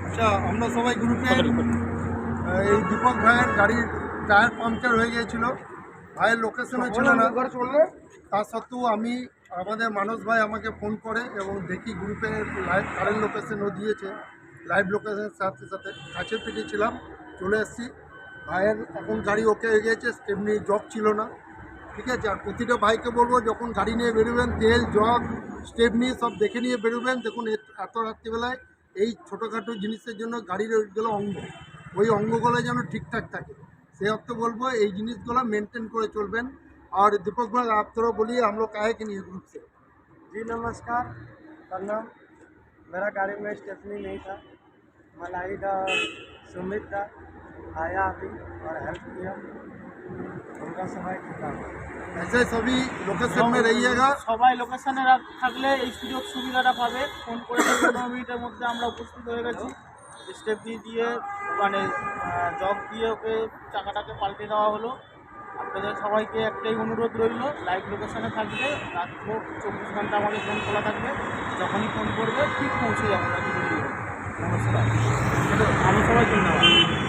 আচ্ছা, আমরা সবাই গ্রুপে এই দীপক ভাইয়ের গাড়ির টায়ার পাংচার হয়ে গিয়েছিল। ভাইয়ের লোকেশনও ছিল না, তা সত্ত্বেও আমি আমাদের মানস ভাই আমাকে ফোন করে এবং দেখি গ্রুপে লাইভ কারেন্ট লোকেশনও দিয়েছে। লাইভ লোকেশনের সাথে সাথে কাছে পিঠে ছিলাম, চলে এসেছি। ভাইয়ের এখন গাড়ি ওকে হয়ে গিয়েছে, তেমনি জগ ছিল না। ঠিক আছে, আর প্রতিটা ভাইকে বলবো যখন গাড়ি নিয়ে বেরোবেন তেল জগ স্টেপনি সব দেখে নিয়ে বেরোবেন। দেখুন এত রাত্রিবেলায় এই ছোটোখাটো জিনিসের জন্য গাড়ির ওইগুলো অঙ্গ, ওই অঙ্গগুলো যেন ঠিকঠাক থাকে, সেই অর্থে বলবো এই জিনিসগুলো মেনটেन করে चलबें। और दीपक भाई आप थोड़ा बोलिए हम लोग आए कि नहीं ग्रुप से। जी नमस्कार, प्रणाम। मेरा गाड़ी में स्टेपनी नहीं था, मलाई था, सुमित था, आया अभी और हेल्प किया, उनका सहाय किया। ऐसे सभी लोकेशन में रहिएगा। সবাই লোকেশনে থাকলে এই সুযোগ সুবিধাটা পাবে। ফোন করে 15 মিনিটের মধ্যে আমরা উপস্থিত হয়ে গেছি। স্টেপ দিয়ে মানে জগ দিয়ে ওকে চাকাটাকে পাল্টে দেওয়া হলো। আপনাদের সবাইকে একটাই অনুরোধ রইল, লাইভ লোকেশনে থাকবে, রাত্র 24 ঘন্টা আমাদের ফোন খোলা থাকবে। যখনই ফোন করবে ঠিক পৌঁছে যাবো। নমস্কার, আমি সবাই ধন্যবাদ।